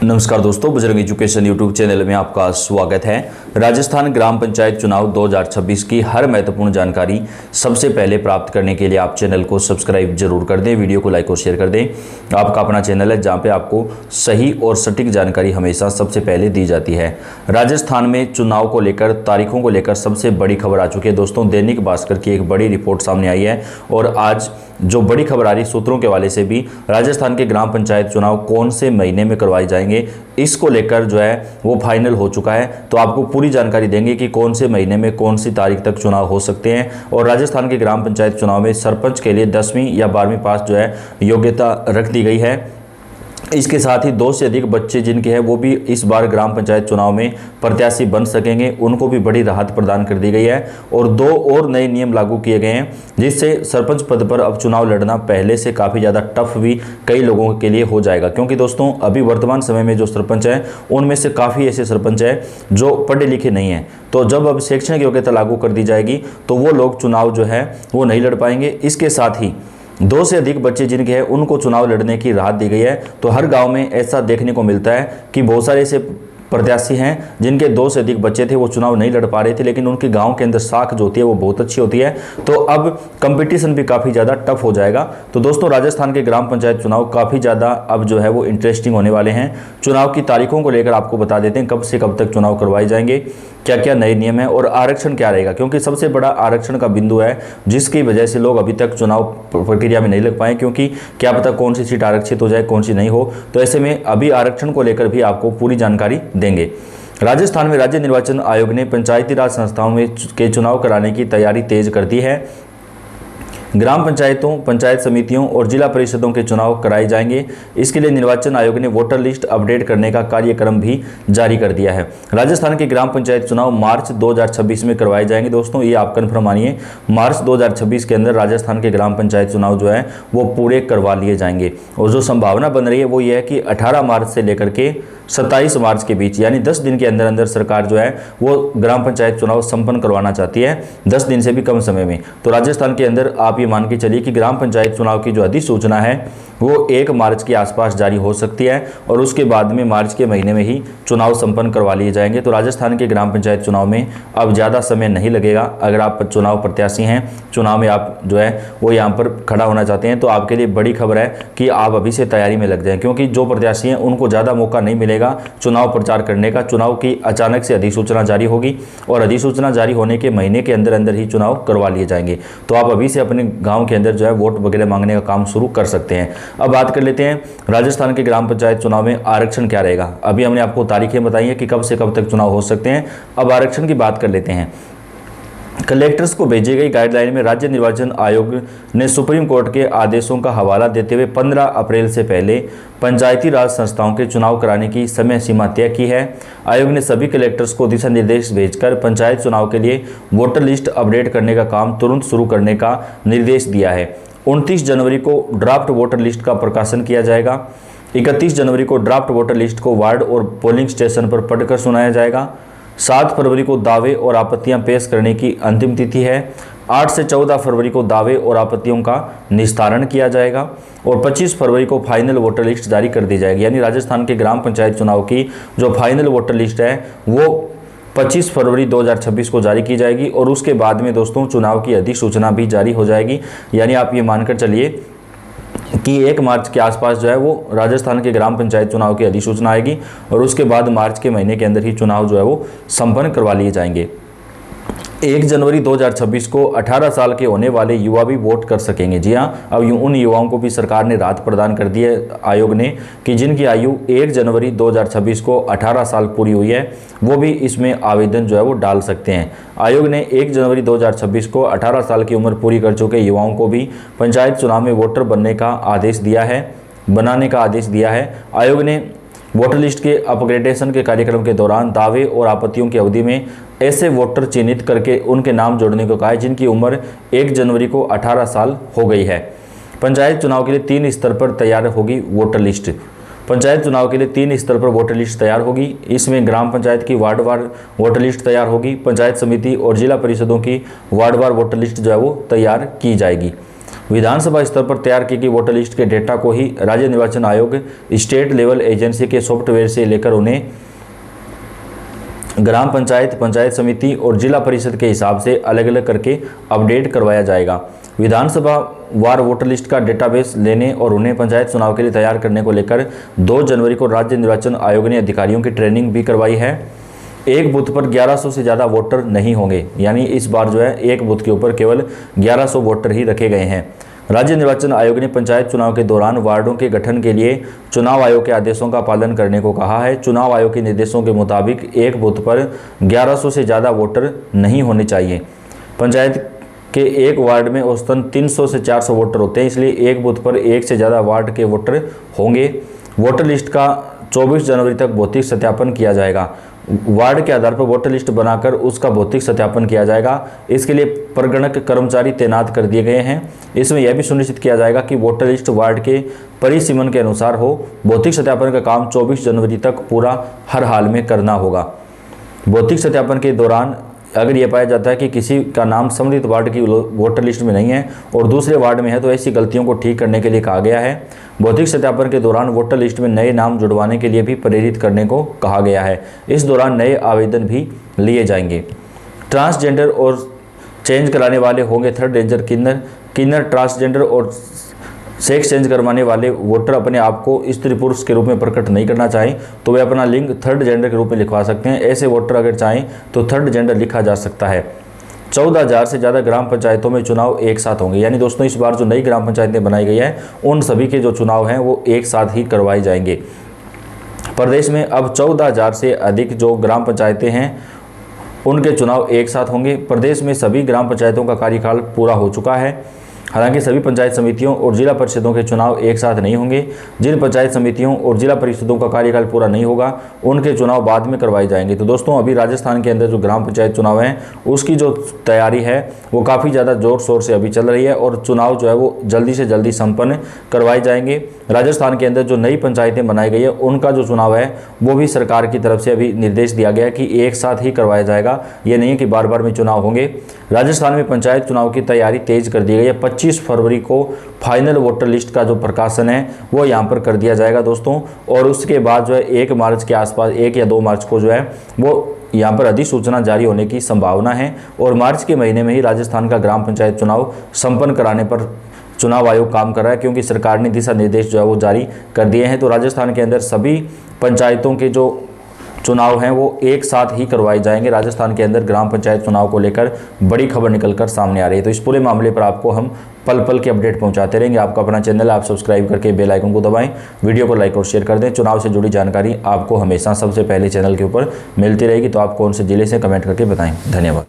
नमस्कार दोस्तों, Bajrang education YouTube channel में आपका स्वागत है। राजस्थान ग्राम पंचायत चुनाव 2026 की हर महत्वपूर्ण जानकारी सबसे पहले प्राप्त करने के लिए आप चैनल को सब्सक्राइब जरूर कर दें, वीडियो को लाइक और शेयर कर दें। आपका अपना चैनल है जहां पे आपको सही और सटीक जानकारी हमेशा सबसे पहले दी जाती है। राजस्थान में चुनाव को लेकर, तारीखों को लेकर सबसे बड़ी खबर आ चुकी है दोस्तों। दैनिक भास्कर की एक बड़ी रिपोर्ट सामने आई है और आज जो बड़ी खबर आ रही सूत्रों के हवाले से भी, राजस्थान के ग्राम पंचायत चुनाव कौन से महीने में करवाए जाएंगे, इसको लेकर जो है वो फाइनल हो चुका है। तो आपको पूरी जानकारी देंगे कि कौन से महीने में कौन सी तारीख तक चुनाव हो सकते हैं। और राजस्थान के ग्राम पंचायत चुनाव में सरपंच के लिए 10वीं या 12वीं पास जो है योग्यता रख दी गई है। इसके साथ ही 2 से अधिक बच्चे जिनके हैं वो भी इस बार ग्राम पंचायत चुनाव में प्रत्याशी बन सकेंगे, उनको भी बड़ी राहत प्रदान कर दी गई है। और 2 और नए नियम लागू किए गए हैं जिससे सरपंच पद पर अब चुनाव लड़ना पहले से काफ़ी ज़्यादा टफ भी कई लोगों के लिए हो जाएगा। क्योंकि दोस्तों अभी वर्तमान समय में जो सरपंच हैं उनमें से काफ़ी ऐसे सरपंच हैं जो पढ़े लिखे नहीं हैं। तो जब अब शैक्षणिक योग्यता लागू कर दी जाएगी तो वो लोग चुनाव जो है वो नहीं लड़ पाएंगे। इसके साथ ही 2 से अधिक बच्चे जिनके हैं उनको चुनाव लड़ने की राहत दी गई है। तो हर गांव में ऐसा देखने को मिलता है कि बहुत सारे ऐसे प्रत्याशी हैं जिनके 2 से अधिक बच्चे थे, वो चुनाव नहीं लड़ पा रहे थे, लेकिन उनके गांव के अंदर साख जो होती है वो बहुत अच्छी होती है। तो अब कंपटीशन भी काफ़ी ज़्यादा टफ हो जाएगा। तो दोस्तों राजस्थान के ग्राम पंचायत चुनाव काफ़ी ज़्यादा अब जो है वो इंटरेस्टिंग होने वाले हैं। चुनाव की तारीखों को लेकर आपको बता देते हैं कब से कब तक चुनाव करवाए जाएंगे, क्या क्या नए नियम है और आरक्षण क्या रहेगा। क्योंकि सबसे बड़ा आरक्षण का बिंदु है जिसकी वजह से लोग अभी तक चुनाव प्रक्रिया में नहीं लग पाए, क्योंकि क्या पता कौन सी सीट आरक्षित हो जाए, कौन सी नहीं हो। तो ऐसे में अभी आरक्षण को लेकर भी आपको पूरी जानकारी देंगे। राजस्थान में राज्य निर्वाचन आयोग ने पंचायती राज संस्थाओं में के चुनाव कराने की तैयारी तेज कर दी है। ग्राम पंचायतों, पंचायत समितियों और जिला परिषदों के चुनाव कराए जाएंगे। इसके लिए निर्वाचन आयोग ने वोटर लिस्ट अपडेट करने का कार्यक्रम भी जारी कर दिया है। राजस्थान के ग्राम पंचायत चुनाव मार्च 2026 में करवाए जाएंगे दोस्तों, ये आप कन्फर्म मानिए। मार्च 2026 के अंदर राजस्थान के ग्राम पंचायत चुनाव जो है वो पूरे करवा लिए जाएंगे। और जो संभावना बन रही है वो ये है कि 18 मार्च से लेकर के 27 मार्च के बीच, यानी 10 दिन के अंदर अंदर सरकार जो है वो ग्राम पंचायत चुनाव संपन्न करवाना चाहती है, 10 दिन से भी कम समय में। तो राजस्थान के अंदर आप ये मान के चलिए कि ग्राम पंचायत चुनाव की जो अधिसूचना है वो 1 मार्च के आसपास जारी हो सकती है और उसके बाद में मार्च के महीने में ही चुनाव संपन्न करवा लिए जाएंगे। तो राजस्थान के ग्राम पंचायत चुनाव में अब ज़्यादा समय नहीं लगेगा। अगर आप चुनाव प्रत्याशी हैं, चुनाव में आप जो है वो यहाँ पर खड़ा होना चाहते हैं, तो आपके लिए बड़ी खबर है कि आप अभी से तैयारी में लग जाएं। क्योंकि जो प्रत्याशी हैं उनको ज़्यादा मौका नहीं मिलेगा चुनाव प्रचार करने का। चुनाव की अचानक से अधिसूचना जारी होगी और अधिसूचना जारी होने के महीने के अंदर अंदर ही चुनाव करवा लिए जाएंगे। तो आप अभी से अपने गाँव के अंदर जो है वोट वगैरह मांगने का काम शुरू कर सकते हैं। अब बात कर लेते हैं राजस्थान के ग्राम पंचायत चुनाव में आरक्षण क्या रहेगा। अभी हमने आपको तारीखें बताई है कि कब से कब तक चुनाव हो सकते हैं। अब आरक्षण की बात कर लेते हैं। कलेक्टर्स को भेजी गई गाइडलाइन में राज्य निर्वाचन आयोग ने सुप्रीम कोर्ट के आदेशों का हवाला देते हुए 15 अप्रैल से पहले पंचायती राज संस्थाओं के चुनाव कराने की समय सीमा तय की है। आयोग ने सभी कलेक्टर्स को दिशा निर्देश भेजकर पंचायत चुनाव के लिए वोटर लिस्ट अपडेट करने का काम तुरंत शुरू करने का निर्देश दिया है। 29 जनवरी को ड्राफ्ट वोटर लिस्ट का प्रकाशन किया जाएगा। 31 जनवरी को ड्राफ्ट वोटर लिस्ट को वार्ड और पोलिंग स्टेशन पर पढ़कर सुनाया जाएगा। 7 फरवरी को दावे और आपत्तियां पेश करने की अंतिम तिथि है। 8 से 14 फरवरी को दावे और आपत्तियों का निस्तारण किया जाएगा और 25 फरवरी को फाइनल वोटर लिस्ट जारी कर दी जाएगी। यानी राजस्थान के ग्राम पंचायत चुनाव की जो फाइनल वोटर लिस्ट है वो 25 फरवरी 2026 को जारी की जाएगी और उसके बाद में दोस्तों चुनाव की अधिसूचना भी जारी हो जाएगी। यानी आप ये मानकर चलिए कि 1 मार्च के आसपास जो है वो राजस्थान के ग्राम पंचायत चुनाव की अधिसूचना आएगी और उसके बाद मार्च के महीने के अंदर ही चुनाव जो है वो संपन्न करवा लिए जाएंगे। 1 जनवरी 2026 को 18 साल के होने वाले युवा भी वोट कर सकेंगे। जी हाँ, अब उन युवाओं को भी सरकार ने राहत प्रदान कर दी है आयोग ने कि जिनकी आयु 1 जनवरी 2026 को 18 साल पूरी हुई है वो भी इसमें आवेदन जो है वो डाल सकते हैं। आयोग ने 1 जनवरी 2026 को 18 साल की उम्र पूरी कर चुके युवाओं को भी पंचायत चुनाव में वोटर बनाने का आदेश दिया है। आयोग ने वोटर लिस्ट के अपग्रेडेशन के कार्यक्रम के दौरान दावे और आपत्तियों की अवधि में ऐसे वोटर चिन्हित करके उनके नाम जोड़ने को कहा है जिनकी उम्र 1 जनवरी को 18 साल हो गई है। पंचायत चुनाव के लिए 3 स्तर पर तैयार होगी वोटर लिस्ट। पंचायत चुनाव के लिए 3 स्तर पर वोटर लिस्ट तैयार होगी। इसमें ग्राम पंचायत की वार्डवार वोटर लिस्ट तैयार होगी। पंचायत समिति और जिला परिषदों की वार्डवार वोटर लिस्ट जो है वो तैयार की जाएगी। विधानसभा स्तर पर तैयार की गई वोटर लिस्ट के डेटा को ही राज्य निर्वाचन आयोग स्टेट लेवल एजेंसी के सॉफ्टवेयर से लेकर उन्हें ग्राम पंचायत, पंचायत समिति और जिला परिषद के हिसाब से अलग अलग करके अपडेट करवाया जाएगा। विधानसभा वार वोटर लिस्ट का डेटाबेस लेने और उन्हें पंचायत चुनाव के लिए तैयार करने को लेकर 2 जनवरी को राज्य निर्वाचन आयोग ने अधिकारियों की ट्रेनिंग भी करवाई है। एक बूथ पर 1100 से ज़्यादा वोटर नहीं होंगे, यानी इस बार जो है एक बूथ के ऊपर केवल 1100 वोटर ही रखे गए हैं। राज्य निर्वाचन आयोग ने पंचायत चुनाव के दौरान वार्डों के गठन के लिए चुनाव आयोग के आदेशों का पालन करने को कहा है। चुनाव आयोग के निर्देशों के मुताबिक एक बूथ पर 1100 से ज़्यादा वोटर नहीं होने चाहिए। पंचायत के एक वार्ड में औसतन 300 से 400 वोटर होते हैं, इसलिए एक बूथ पर एक से ज़्यादा वार्ड के वोटर होंगे। वोटर लिस्ट का 24 जनवरी तक भौतिक सत्यापन किया जाएगा। वार्ड के आधार पर वोटर लिस्ट बनाकर उसका भौतिक सत्यापन किया जाएगा। इसके लिए प्रगणक कर्मचारी तैनात कर दिए गए हैं। इसमें यह भी सुनिश्चित किया जाएगा कि वोटर लिस्ट वार्ड के परिसीमन के अनुसार हो। भौतिक सत्यापन का काम 24 जनवरी तक पूरा हर हाल में करना होगा। भौतिक सत्यापन के दौरान अगर यह पाया जाता है कि किसी का नाम सम्मिलित वार्ड की वोटर लिस्ट में नहीं है और दूसरे वार्ड में है, तो ऐसी गलतियों को ठीक करने के लिए कहा गया है। भौतिक सत्यापन के दौरान वोटर लिस्ट में नए नाम जुड़वाने के लिए भी प्रेरित करने को कहा गया है। इस दौरान नए आवेदन भी लिए जाएंगे। ट्रांसजेंडर और चेंज कराने वाले होंगे थर्ड रेंजर किन्नर ट्रांसजेंडर और सेक्स चेंज करवाने वाले वोटर अपने आप को स्त्री पुरुष के रूप में प्रकट नहीं करना चाहें तो वे अपना लिंग थर्ड जेंडर के रूप में लिखवा सकते हैं। ऐसे वोटर अगर चाहें तो थर्ड जेंडर लिखा जा सकता है। 14,000 से ज़्यादा ग्राम पंचायतों में चुनाव एक साथ होंगे, यानी दोस्तों इस बार जो नई ग्राम पंचायतें बनाई गई हैं उन सभी के जो चुनाव हैं वो एक साथ ही करवाए जाएंगे। प्रदेश में अब 14,000 से अधिक जो ग्राम पंचायतें हैं उनके चुनाव एक साथ होंगे। प्रदेश में सभी ग्राम पंचायतों का कार्यकाल पूरा हो चुका है। हालांकि सभी पंचायत समितियों और जिला परिषदों के चुनाव एक साथ नहीं होंगे। जिन पंचायत समितियों और जिला परिषदों का कार्यकाल पूरा नहीं होगा उनके चुनाव बाद में करवाए जाएंगे। तो दोस्तों अभी राजस्थान के अंदर जो ग्राम पंचायत चुनाव हैं उसकी जो तैयारी है वो काफ़ी ज़्यादा ज़ोर शोर से अभी चल रही है और चुनाव जो है वो जल्दी से जल्दी संपन्न करवाए जाएंगे। राजस्थान के अंदर जो नई पंचायतें बनाई गई है उनका जो चुनाव है वो भी सरकार की तरफ से अभी निर्देश दिया गया है कि एक साथ ही करवाया जाएगा। ये नहीं है कि बार बार में चुनाव होंगे। राजस्थान में पंचायत चुनाव की तैयारी तेज कर दी गई है। 25 फरवरी को फाइनल वोटर लिस्ट का जो प्रकाशन है वो यहाँ पर कर दिया जाएगा दोस्तों, और उसके बाद जो है 1 मार्च के आसपास 1 या 2 मार्च को जो है वो यहाँ पर अधिसूचना जारी होने की संभावना है। और मार्च के महीने में ही राजस्थान का ग्राम पंचायत चुनाव संपन्न कराने पर चुनाव आयोग काम कर रहा है, क्योंकि सरकार ने दिशा निर्देश जो है वो जारी कर दिए हैं। तो राजस्थान के अंदर सभी पंचायतों के जो चुनाव हैं वो एक साथ ही करवाए जाएंगे। राजस्थान के अंदर ग्राम पंचायत चुनाव को लेकर बड़ी खबर निकलकर सामने आ रही है। तो इस पूरे मामले पर आपको हम पल पल के अपडेट पहुंचाते रहेंगे। आपका अपना चैनल आप सब्सक्राइब करके बेल आइकन को दबाएं, वीडियो को लाइक और शेयर कर दें। चुनाव से जुड़ी जानकारी आपको हमेशा सबसे पहले चैनल के ऊपर मिलती रहेगी। तो आप कौन से जिले से कमेंट करके बताएं। धन्यवाद।